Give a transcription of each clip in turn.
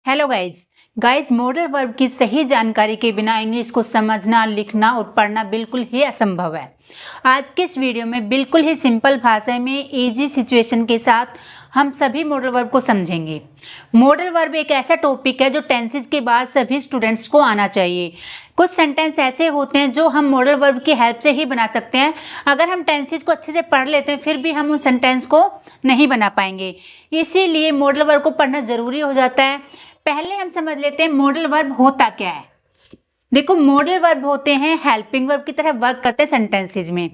Hello guys modal verb की सही जानकारी के बिना इंग्लिश को समझना, लिखना और पढ़ना बिल्कुल ही असंभव है। आज के इस वीडियो में बिल्कुल ही सिंपल भाषा में इजी सिचुएशन के साथ हम सभी मॉडल वर्ब को समझेंगे। मॉडल वर्ब एक ऐसा टॉपिक है जो टेंसेस के बाद सभी स्टूडेंट्स को आना चाहिए। कुछ सेंटेंस ऐसे होते हैं जो हम मॉडल वर्ब की हेल्प से ही बना सकते हैं। अगर हम टेंसेस को अच्छे से पढ़ लेते हैं फिर भी हम उन सेंटेंस को नहीं बना पाएंगे, इसीलिए मॉडल वर्ब को पढ़ना ज़रूरी हो जाता है। पहले हम समझ लेते हैं मॉडल वर्ब होता क्या है। देखो, मॉडल वर्ब होते हैं हेल्पिंग वर्ब की तरह वर्क करते हैं सेंटेंसेज में,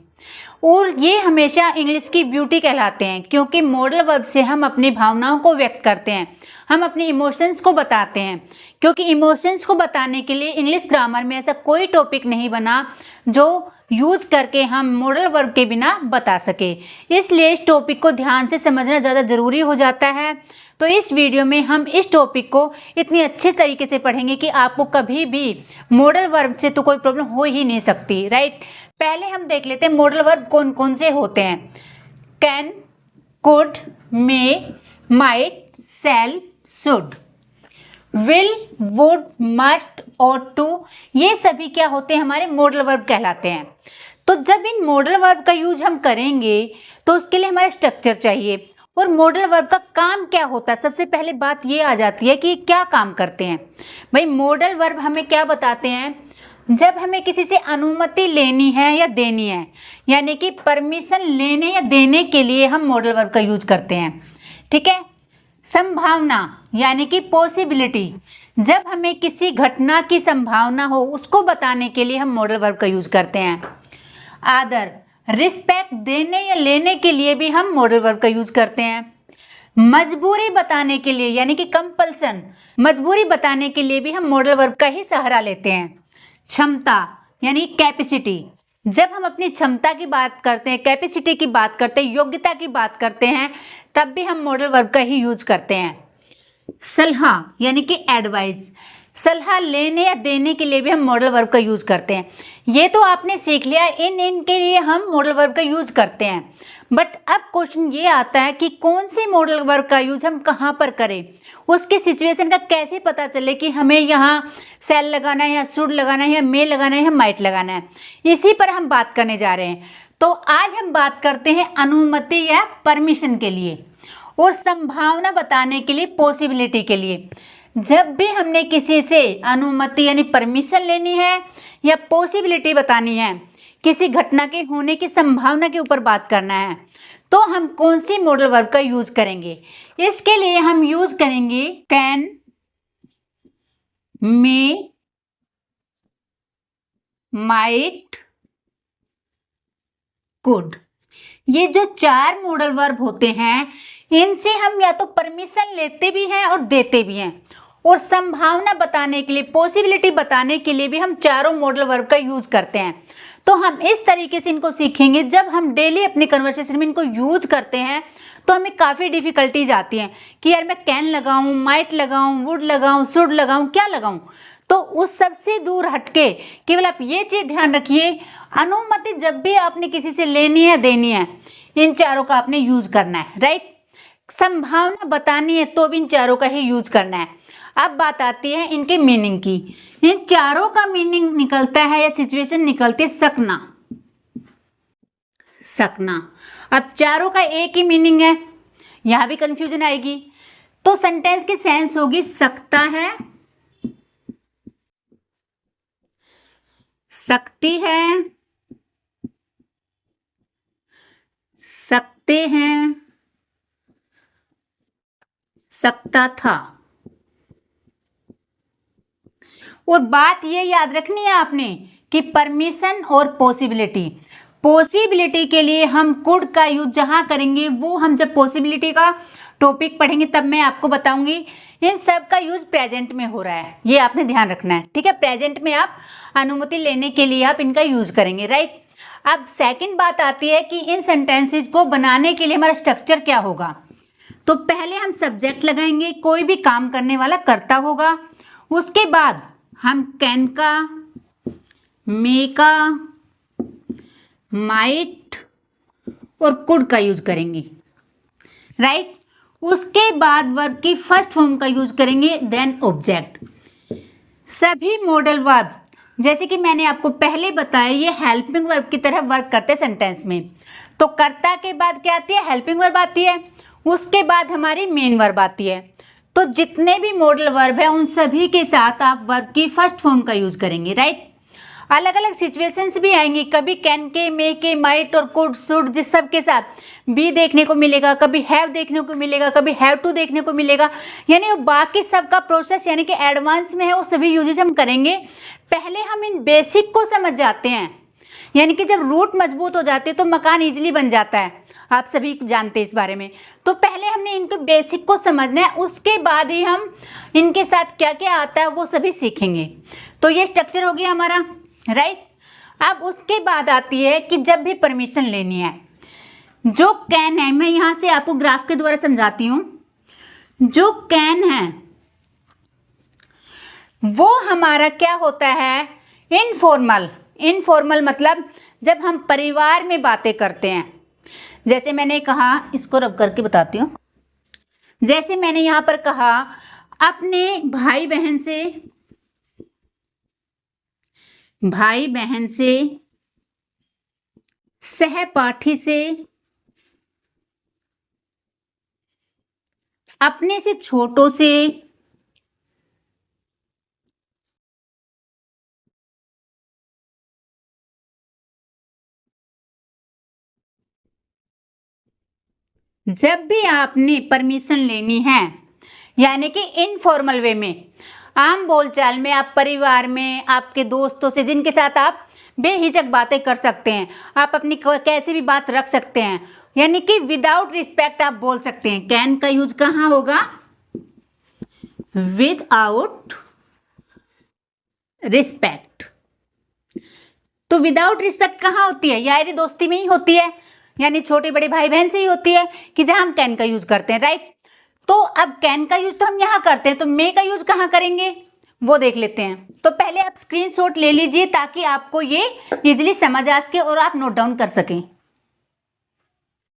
और ये हमेशा इंग्लिश की ब्यूटी कहलाते हैं क्योंकि मॉडल वर्ब से हम अपनी भावनाओं को व्यक्त करते हैं, हम अपने इमोशंस को बताते हैं। क्योंकि इमोशंस को बताने के लिए इंग्लिश ग्रामर में ऐसा कोई टॉपिक नहीं बना जो यूज करके हम मॉडल वर्ब के बिना बता सके, इसलिए इस टॉपिक को ध्यान से समझना ज़्यादा ज़रूरी हो जाता है। तो इस वीडियो में हम इस टॉपिक को इतनी अच्छे तरीके से पढ़ेंगे कि आपको कभी भी मॉडल वर्ब से तो कोई प्रॉब्लम हो ही नहीं सकती, राइट। पहले हम देख लेते हैं मॉडल वर्ब कौन कौन से होते हैं। Can, could, may, might, shall, should, will, would, must ought to, ये सभी क्या होते हैं, हमारे मॉडल वर्ब कहलाते हैं। तो जब इन मॉडल वर्ब का यूज हम करेंगे तो उसके लिए हमारा स्ट्रक्चर चाहिए। और मॉडल वर्ब का काम क्या होता है, सबसे पहले बात ये आ जाती है कि क्या काम करते हैं। भाई, मॉडल वर्ब हमें क्या बताते हैं, जब हमें किसी से अनुमति लेनी है या देनी है, यानी कि परमिशन लेने या देने के लिए हम मॉडल वर्ब का यूज करते हैं, ठीक है। संभावना यानी कि पॉसिबिलिटी, जब हमें किसी घटना की संभावना हो उसको बताने के लिए हम मॉडल वर्ब का यूज करते हैं। आदर, रिस्पेक्ट देने या लेने के लिए भी हम मॉडल वर्ब का यूज करते हैं। मजबूरी बताने के लिए यानी कि कंपल्सन, मजबूरी बताने के लिए भी हम मॉडल वर्ब का ही सहारा लेते हैं। क्षमता यानी कैपेसिटी, जब हम अपनी क्षमता की बात करते हैं, कैपेसिटी की बात करते हैं, योग्यता की बात करते हैं, तब भी हम मॉडल वर्ब का ही यूज करते हैं। सलाह यानी कि एडवाइस, सलाह लेने या देने के लिए भी हम मॉडल वर्ब का यूज करते हैं। ये तो आपने सीख लिया, इन के लिए हम मॉडल वर्ब का यूज करते हैं। बट अब क्वेश्चन ये आता है कि कौन सी मॉडल वर्ब का यूज हम कहाँ पर करें, उसके सिचुएशन का कैसे पता चले कि हमें यहाँ शैल लगाना है या शुड लगाना है या मे लगाना है या माइट लगाना है, इसी पर हम बात करने जा रहे हैं। तो आज हम बात करते हैं अनुमति या परमिशन के लिए, और संभावना बताने के लिए, पॉसिबिलिटी के लिए। जब भी हमने किसी से अनुमति यानी परमिशन लेनी है या पॉसिबिलिटी बतानी है, किसी घटना के होने की संभावना के ऊपर बात करना है, तो हम कौन सी मॉडल वर्ब का यूज करेंगे। इसके लिए हम यूज करेंगे कैन, मे, माइट, कुड। ये जो चार मॉडल वर्ब होते हैं, इनसे हम या तो परमिशन लेते भी हैं और देते भी हैं, और संभावना बताने के लिए, पॉसिबिलिटी बताने के लिए भी हम चारों मॉडल वर्ब का यूज करते हैं। तो हम इस तरीके से इनको सीखेंगे। जब हम डेली अपने कन्वर्सेशन में इनको यूज करते हैं तो हमें काफ़ी डिफिकल्टीज आती हैं कि यार मैं कैन लगाऊं, माइट लगाऊं, वुड लगाऊं, शुड लगाऊं, क्या लगाऊं। तो उस सबसे दूर हटके केवल आप ये चीज़ ध्यान रखिए, अनुमति जब भी आपने किसी से लेनी है, देनी है, इन चारों का आपने यूज करना है, राइट। संभावना बतानी है तो भी इन चारों का ही यूज करना है। अब बात आती है इनके मीनिंग की। इन चारों का मीनिंग निकलता है या सिचुएशन निकलती है सकना, सकना। अब चारों का एक ही मीनिंग है, यहां भी कंफ्यूजन आएगी। तो सेंटेंस की सेंस होगी सकता है, सकती है, सकते हैं, सकता था। और बात ये याद रखनी है आपने कि परमिशन और पॉसिबिलिटी, पॉसिबिलिटी के लिए हम कुड का यूज जहां करेंगे वो हम जब पॉसिबिलिटी का टॉपिक पढ़ेंगे तब मैं आपको बताऊंगी। इन सब का यूज प्रेजेंट में हो रहा है, ये आपने ध्यान रखना है, ठीक है। प्रेजेंट में आप अनुमति लेने के लिए आप इनका यूज करेंगे, राइट। अब सेकंड बात आती है कि इन सेंटेंसेस को बनाने के लिए हमारा स्ट्रक्चर क्या होगा। तो पहले हम सब्जेक्ट लगाएंगे, कोई भी काम करने वाला कर्ता होगा। उसके बाद हम कैन का, मे का, माइट और कुड का यूज करेंगे, राइट। उसके बाद वर्ब की फर्स्ट फॉर्म का यूज करेंगे, देन ऑब्जेक्ट। सभी मॉडल वर्ब जैसे कि मैंने आपको पहले बताया ये हेल्पिंग वर्ब की तरह वर्क करते हैं सेंटेंस में। तो कर्ता के बाद क्या आती है, हेल्पिंग वर्ब आती है, उसके बाद हमारी मेन वर्ब आती है। तो जितने भी मॉडल वर्ब है उन सभी के साथ आप वर्ब की फर्स्ट फॉर्म का यूज करेंगे, राइट। अलग अलग सिचुएशंस भी आएंगी, कभी कैन के, मे के, माइट और कुड, शुड, जिस सब के साथ बी देखने को मिलेगा, कभी हैव देखने को मिलेगा, कभी हैव टू देखने को मिलेगा। यानी वो बाकी सब का प्रोसेस यानी कि एडवांस में है, वो सभी यूजेस हम करेंगे। पहले हम इन बेसिक को समझ जाते हैं, यानी कि जब रूट मजबूत हो जाते हैं तो मकान इजीली बन जाता है, आप सभी जानते हैं इस बारे में। तो पहले हमने इनके बेसिक को समझना है, उसके बाद ही हम इनके साथ क्या क्या आता है वो सभी सीखेंगे। तो ये स्ट्रक्चर हो गया हमारा, राइट। अब उसके बाद आती है कि जब भी परमिशन लेनी है, जो कैन है, मैं यहाँ से आपको ग्राफ के द्वारा समझाती हूँ। जो कैन है वो हमारा क्या होता है, इनफॉर्मल। इनफॉर्मल मतलब जब हम परिवार में बातें करते हैं। जैसे मैंने कहा, इसको रब करके बताती हूँ। जैसे मैंने यहाँ पर कहा अपने भाई बहन से, सहपाठी से, अपने से छोटों से, जब भी आपने परमिशन लेनी है, यानी कि इनफॉर्मल वे में, आम बोलचाल में, आप परिवार में, आपके दोस्तों से, जिनके साथ आप बेहिचक बातें कर सकते हैं, आप अपनी कैसे भी बात रख सकते हैं, यानी कि विदाउट रिस्पेक्ट आप बोल सकते हैं। कैन का यूज कहाँ होगा, विदाउट रिस्पेक्ट। तो विदाउट रिस्पेक्ट कहाँ होती है, यारी दोस्ती में ही होती है, यानी छोटे बड़े भाई बहन से ही होती है कि जहां हम कैन का यूज करते हैं, राइट। तो अब कैन का यूज तो हम यहाँ करते हैं, तो मे का यूज कहाँ करेंगे वो देख लेते हैं। तो पहले आप स्क्रीनशॉट ले लीजिए ताकि आपको ये इजीली समझ आ सके और आप नोट डाउन कर सकें।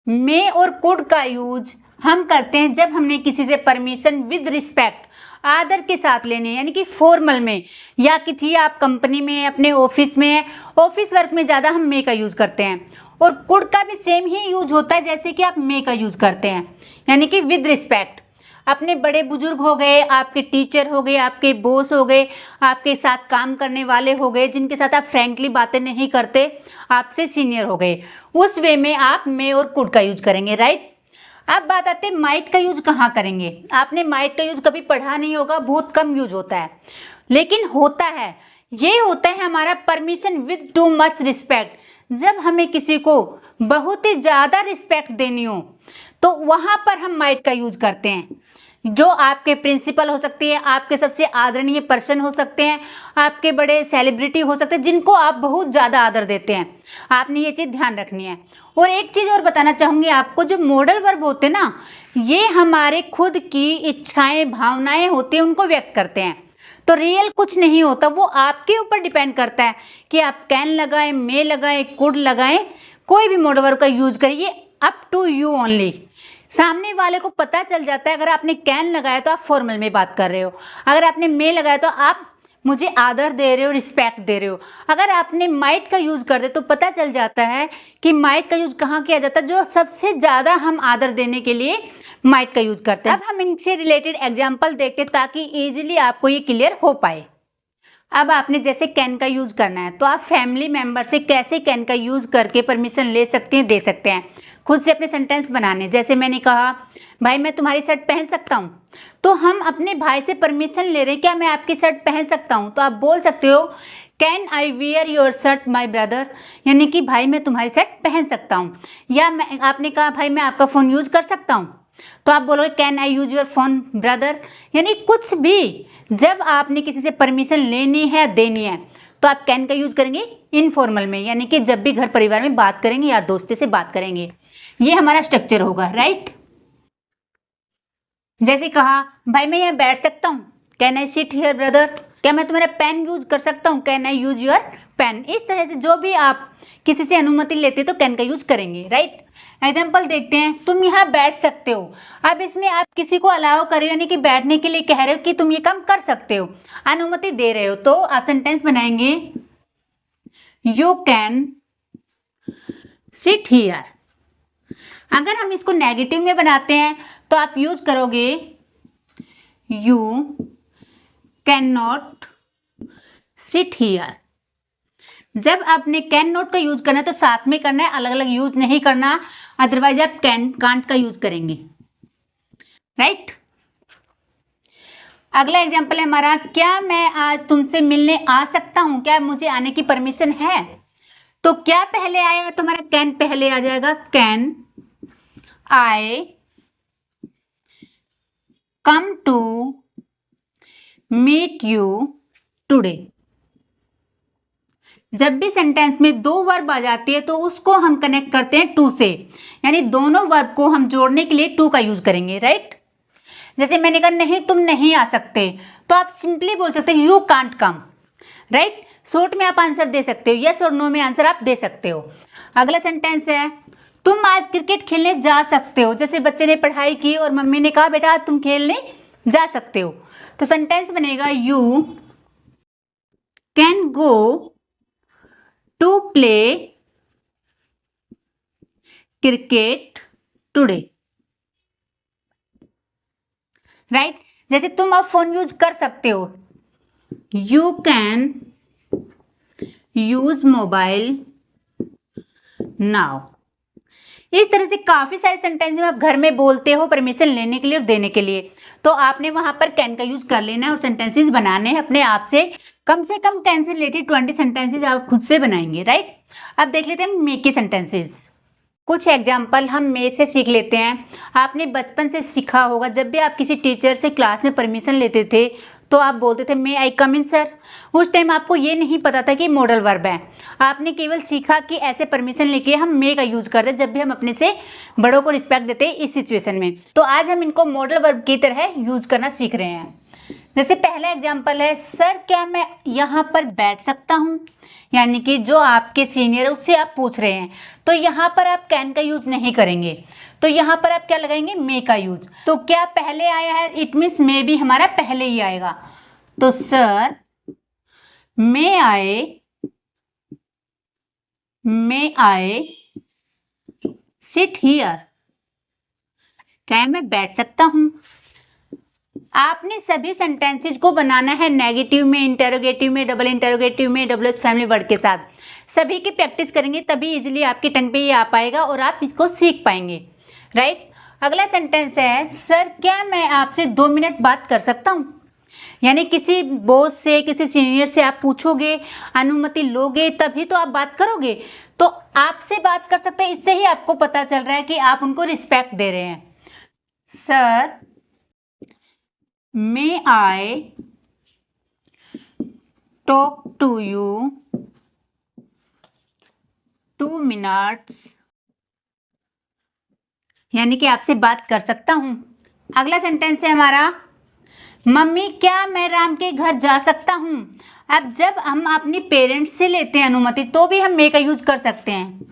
मे और कुड का यूज हम करते हैं जब हमने किसी से परमिशन विद रिस्पेक्ट, आदर के साथ लेने, यानी कि फॉर्मल में, या किसी आप कंपनी में, अपने ऑफिस में, ऑफिस वर्क में ज़्यादा हम मे का यूज करते हैं। और कुड का भी सेम ही यूज होता है जैसे कि आप मे का यूज करते हैं, यानी कि विद रिस्पेक्ट। अपने बड़े बुजुर्ग हो गए, आपके टीचर हो गए, आपके बॉस हो गए, आपके साथ काम करने वाले हो गए, जिनके साथ आप फ्रैंकली बातें नहीं करते, आपसे सीनियर हो गए, उस वे में आप मे और कुड का यूज करेंगे, राइट। अब बात आती है माइट का यूज कहाँ करेंगे। आपने माइट का यूज कभी पढ़ा नहीं होगा, बहुत कम यूज होता है, लेकिन होता है। ये होता है हमारा permission with too much respect. जब हमें किसी को बहुत ही ज़्यादा रिस्पेक्ट देनी हो तो वहाँ पर हम माइट का यूज करते हैं। जो आपके प्रिंसिपल हो सकती है, आपके सबसे आदरणीय पर्सन हो सकते हैं, आपके बड़े सेलिब्रिटी हो सकते हैं, जिनको आप बहुत ज़्यादा आदर देते हैं। आपने ये चीज़ ध्यान रखनी है। और एक चीज़ और बताना चाहूँगी आपको, जो मॉडल वर्ब होते हैं ना, ये हमारे खुद की इच्छाएं, भावनाएं होती हैं, उनको व्यक्त करते हैं। तो रियल कुछ नहीं होता, वो आपके ऊपर डिपेंड करता है कि आप कैन लगाएं, मे लगाएं, कुड लगाएं, कोई भी मॉडल वर्ब का यूज करिए, अप टू यू ओनली। सामने वाले को पता चल जाता है, अगर आपने कैन लगाया तो आप फॉर्मल में बात कर रहे हो, अगर आपने मे लगाया तो आप मुझे आदर दे रहे हो, रिस्पेक्ट दे रहे हो। अगर आपने माइट का यूज कर दे तो पता चल जाता है कि माइट का यूज कहाँ किया जाता है, जो सबसे ज़्यादा हम आदर देने के लिए माइट का यूज करते हैं। अब हम इनसे रिलेटेड एग्जाम्पल देखते हैं ताकि इजीली आपको ये क्लियर हो पाए। अब आपने जैसे कैन का यूज करना है तो आप फैमिली मेंबर से कैसे कैन का यूज करके परमिशन ले सकते हैं, दे सकते हैं। खुद से अपने सेंटेंस बनाने, जैसे मैंने कहा भाई मैं तुम्हारी शर्ट पहन सकता हूँ, तो हम अपने भाई से परमिशन ले रहे हैं, क्या मैं आपकी शर्ट पहन सकता हूँ, तो आप बोल सकते हो can I wear your shirt my brother, यानी कि भाई मैं तुम्हारी शर्ट पहन सकता हूँ। या आपने कहा भाई मैं आपका फ़ोन यूज़ कर सकता हूँ, तो आप बोलोगे can I use your phone brother. यानी कुछ भी जब आपने किसी से परमिशन लेनी है, देनी है, तो आप कैन का यूज करेंगे इनफॉर्मल में, यानी कि जब भी घर परिवार में बात करेंगे, यार दोस्ती से बात करेंगे, ये हमारा स्ट्रक्चर होगा, राइट। जैसे कहा भाई मैं यहाँ बैठ सकता हूँ, can I sit here brother, क्या मैं तुम्हारा पेन यूज कर सकता हूँ, can I use your pen. इस तरह से जो भी आप किसी से अनुमति लेते तो कैन का यूज करेंगे, राइट। एग्जाम्पल देखते हैं, तुम यहाँ बैठ सकते हो। अब इसमें आप किसी को अलाउ कर रहे हो, यानी कि बैठने के लिए कह रहे हो कि तुम ये काम कर सकते हो, अनुमति दे रहे हो। तो आप सेंटेंस बनाएंगे यू कैन सिट हियर। अगर हम इसको नेगेटिव में बनाते हैं तो आप यूज करोगे you can not sit here. जब आपने कैन नॉट का यूज करना है तो साथ में करना है, अलग अलग यूज नहीं करना, अदरवाइज आप कैन कांट का यूज करेंगे, राइट। अगला एग्जाम्पल है हमारा, क्या मैं आज तुमसे मिलने आ सकता हूं, क्या मुझे आने की परमिशन है। तो क्या पहले आएगा, तो हमारा कैन पहले आ जाएगा, can I come to meet you today. जब भी सेंटेंस में दो वर्ब आ जाती है तो उसको हम कनेक्ट करते हैं टू से, यानी दोनों वर्ब को हम जोड़ने के लिए टू का यूज करेंगे, राइट। जैसे मैंने कहा नहीं तुम नहीं आ सकते, तो आप सिंपली बोल सकते हो you can't come, right. Short में आप आंसर दे सकते हो, यस और नो में आंसर आप दे सकते हो। अगला सेंटेंस है, तुम आज क्रिकेट खेलने जा सकते हो। जैसे बच्चे ने पढ़ाई की और मम्मी ने कहा बेटा तुम खेलने जा सकते हो, तो सेंटेंस बनेगा you can go to play cricket today, right. जैसे तुम अब फोन यूज कर सकते हो, you can use mobile now. इस तरह से काफी सारे सेंटेंस में आप घर में बोलते हो परमिशन लेने के लिए और देने के लिए, तो आपने वहां पर कैन का यूज कर लेना है और सेंटेंसेस बनाने हैं अपने आप से। कम से come can say related 20 sentences आप खुद से बनाएंगे, राइट। अब देख लेते हैं मे के सेंटेंसेस। कुछ एग्जाम्पल हम मे से सीख लेते हैं। आपने बचपन से सीखा होगा, जब भी आप किसी टीचर से क्लास में परमिशन लेते थे तो आप बोलते थे मे आई कम इन सर। उस टाइम आपको ये नहीं पता था कि मॉडल वर्ब है, आपने केवल सीखा कि ऐसे परमिशन लेके हम मे का यूज करते हैं जब भी हम अपने से बड़ों को रिस्पेक्ट देते हैं इस सिचुएशन में। तो आज हम इनको मॉडल वर्ब की तरह यूज करना सीख रहे हैं। जैसे पहला एग्जाम्पल है, सर क्या मैं यहाँ पर बैठ सकता हूँ, यानी कि जो आपके सीनियर है उससे आप पूछ रहे हैं, तो यहाँ पर आप कैन का यूज नहीं करेंगे, तो यहाँ पर आप क्या लगाएंगे, मे का यूज। तो क्या पहले आया है, इट मीन्स मे भी हमारा पहले ही आएगा। तो सर मे आए सिट हियर, क्या मैं बैठ सकता हूँ। आपने सभी सेंटेंसेस को बनाना है नेगेटिव में, इंटेरोगेटिव में, डबल इंटेरोगेटिव में, डबल एस फैमिली वर्ड के साथ। सभी की प्रैक्टिस करेंगे तभी इजीली आपकी टंग पे ये आ पाएगा और आप इसको सीख पाएंगे, राइट। अगला सेंटेंस है, सर क्या मैं आपसे 2 मिनट बात कर सकता हूँ, यानी किसी बॉस से, किसी सीनियर से आप पूछोगे, अनुमति लोगे तभी तो आप बात करोगे। तो आपसे बात कर सकते हैं, इससे ही आपको पता चल रहा है कि आप उनको रिस्पेक्ट दे रहे हैं। Sir May I talk to you 2 minutes, यानी कि आपसे बात कर सकता हूं। अगला सेंटेंस है हमारा, मम्मी क्या मैं राम के घर जा सकता हूं। अब जब हम अपनी पेरेंट्स से लेते हैं अनुमति तो भी हम मे का यूज कर सकते हैं।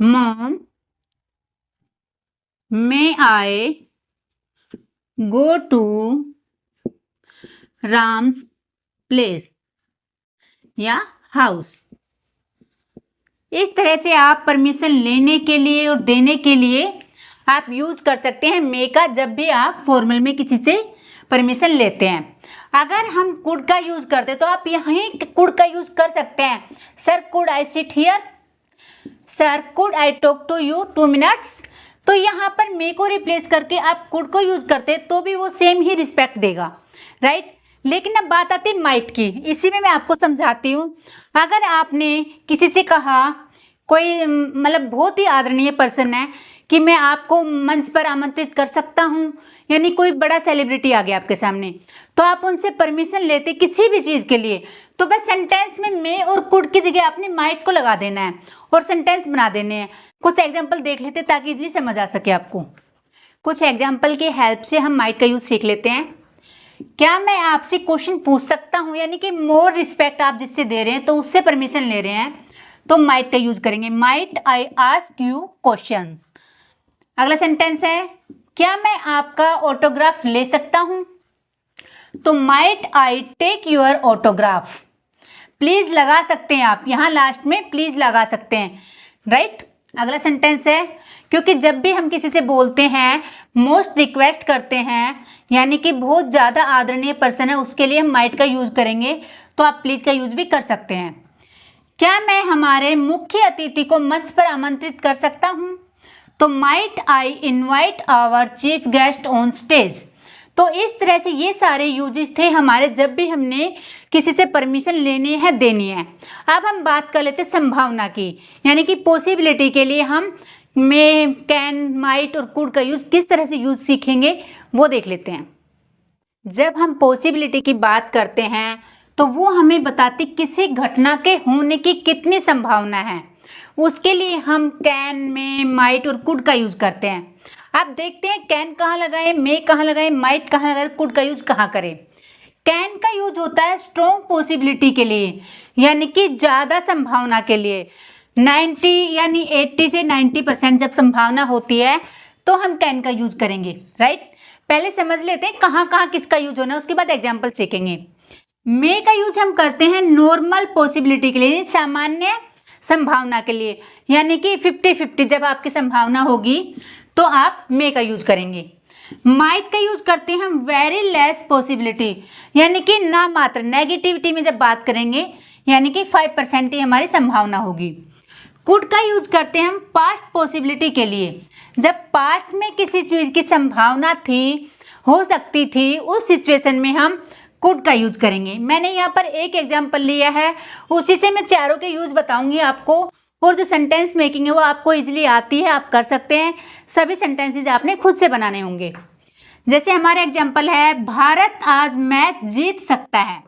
Mom may I go to Ram's place या हाउस। इस तरह से आप परमिशन लेने के लिए और देने के लिए आप यूज कर सकते हैं मे का, जब भी आप फॉर्मल में किसी से परमिशन लेते हैं। अगर हम कुड का यूज करते तो आप यहीं कुड का यूज कर सकते हैं। Sir could I sit here, sir could I talk to you 2 minutes. तो यहाँ पर मे को रिप्लेस करके आप कुड को यूज करते तो भी वो सेम ही रिस्पेक्ट देगा, राइट। लेकिन अब बात आती है माइट की, इसी में मैं आपको समझाती हूँ। अगर आपने किसी से कहा, कोई मतलब बहुत ही आदरणीय पर्सन है, कि मैं आपको मंच पर आमंत्रित कर सकता हूँ, यानी कोई बड़ा सेलिब्रिटी आ गया आपके सामने, तो आप उनसे परमिशन लेते किसी भी चीज़ के लिए, तो बस सेंटेंस में मे और कुड की जगह आपने माइट को लगा देना है और सेंटेंस बना देने हैं। कुछ एग्जाम्पल देख लेते ताकि इजीली समझ आ सके आपको। कुछ एग्जाम्पल की हेल्प से हम माइट का यूज सीख लेते हैं। क्या मैं आपसे क्वेश्चन पूछ सकता हूँ, यानी कि मोर रिस्पेक्ट आप जिससे दे रहे हैं तो उससे परमिशन ले रहे हैं। तो माइट का यूज करेंगे, might I ask you question. अगला सेंटेंस है, क्या मैं आपका ऑटोग्राफ ले सकता हूं? तो might I take your autograph. Please लगा सकते हैं आप, यहां लास्ट में प्लीज लगा सकते हैं, राइट। अगला सेंटेंस है, क्योंकि जब भी हम किसी से बोलते हैं, मोस्ट रिक्वेस्ट करते हैं, यानी कि बहुत ज़्यादा आदरणीय पर्सन है, उसके लिए हम माइट का यूज करेंगे, तो आप प्लीज का यूज भी कर सकते हैं। क्या मैं हमारे मुख्य अतिथि को मंच पर आमंत्रित कर सकता हूं? तो might I invite our chief guest on stage. तो इस तरह से ये सारे यूजेस थे हमारे जब भी हमने किसी से परमिशन लेनी है, देनी है। अब हम बात कर लेते हैं संभावना की, यानी कि पॉसिबिलिटी के लिए हम मे, कैन, माइट और कुड का यूज किस तरह से यूज सीखेंगे वो देख लेते हैं। जब हम पॉसिबिलिटी की बात करते हैं तो वो हमें बताती किसी घटना के होने की कितनी संभावना है, उसके लिए हम कैन में, माइट और कुड का यूज करते हैं। अब देखते हैं कैन कहाँ लगाए, मे कहाँ लगाए, माइट कहाँ लगाए, कुड का यूज कहाँ करें। कैन का यूज होता है स्ट्रॉन्ग पॉसिबिलिटी के लिए, यानी कि ज़्यादा संभावना के लिए। 90 यानी 80 से 90% जब संभावना होती है तो हम कैन का यूज करेंगे, राइट। पहले समझ लेते हैं कहाँ कहाँ किसका यूज होना है, उसके बाद एग्जाम्पल सीखेंगे। मे का यूज हम करते हैं नॉर्मल पॉसिबिलिटी के लिए, सामान्य संभावना के लिए, यानी कि 50-50 जब आपकी संभावना होगी तो आप मे का यूज करेंगे। माइट का यूज करते हैं हम वेरी लेस पॉसिबिलिटी, यानी कि ना मात्र नेगेटिविटी में जब बात करेंगे, यानी कि 5% ही हमारी संभावना होगी। कुड का यूज करते हैं हम पास्ट पॉसिबिलिटी के लिए, जब पास्ट में किसी चीज़ की संभावना थी, हो सकती थी, उस सिचुएशन में हम कुड का यूज करेंगे। मैंने यहाँ पर एक एग्जाम्पल लिया है, उसी से मैं चारों के यूज बताऊंगी आपको, और जो सेंटेंस मेकिंग है वो आपको इजीली आती है, आप कर सकते हैं। सभी सेंटेंसेस आपने खुद से बनाने होंगे। जैसे हमारा एग्जाम्पल है, भारत आज मैच जीत सकता है।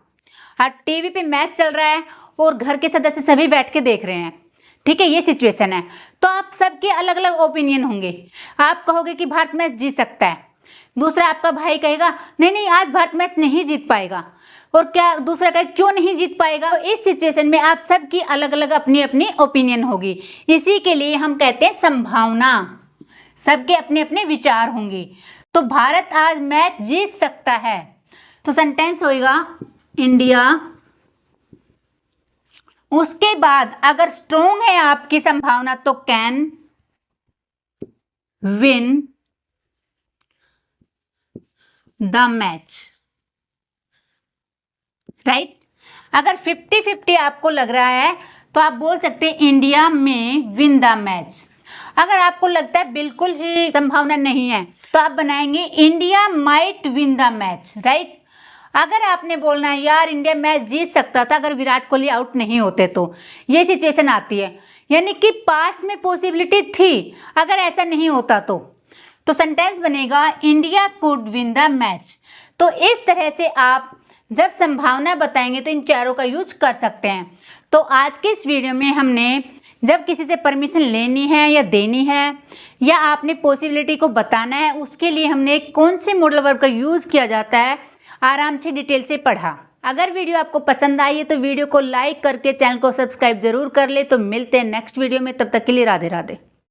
आज टीवी पे मैच चल रहा है और घर के सदस्य सभी बैठ के देख रहे हैं, ठीक है, ये सिचुएशन है। तो आप सबके अलग अलग ओपिनियन होंगे। आप कहोगे कि भारत मैच जीत सकता है, दूसरा आपका भाई कहेगा नहीं नहीं आज भारत मैच नहीं जीत पाएगा, और क्या दूसरा कहे क्यों नहीं जीत पाएगा। तो इस सिचुएशन में आप सबकी अलग अलग अपनी अपनी ओपिनियन होगी, इसी के लिए हम कहते हैं संभावना, सबके अपने अपने विचार होंगे। तो भारत आज मैच जीत सकता है, तो सेंटेंस होएगा इंडिया। उसके बाद अगर स्ट्रोंग है आपकी संभावना तो can win the match, right. अगर 50-50 आपको लग रहा है तो आप बोल सकते हैं इंडिया में विन द मैच। अगर आपको लगता है बिल्कुल ही संभावना नहीं है तो आप बनाएंगे India might win the match, right. अगर आपने बोलना है यार इंडिया मैच जीत सकता था अगर विराट कोहली आउट नहीं होते, तो ये सिचुएशन आती है, यानी कि पास्ट में पॉसिबिलिटी थी, अगर ऐसा नहीं होता तो सेंटेंस बनेगा India could win the match. तो इस तरह से आप जब संभावना बताएंगे तो इन चारों का यूज कर सकते हैं। तो आज के इस वीडियो में हमने जब किसी से परमिशन लेनी है या देनी है, या आपने पॉसिबिलिटी को बताना है, उसके लिए हमने कौन से मॉडल वर्ब का यूज किया जाता है आराम से डिटेल से पढ़ा। अगर वीडियो आपको पसंद आई है तो वीडियो को लाइक करके चैनल को सब्सक्राइब जरूर कर ले। तो मिलते हैं नेक्स्ट वीडियो में, तब तक के लिए राधे राधे।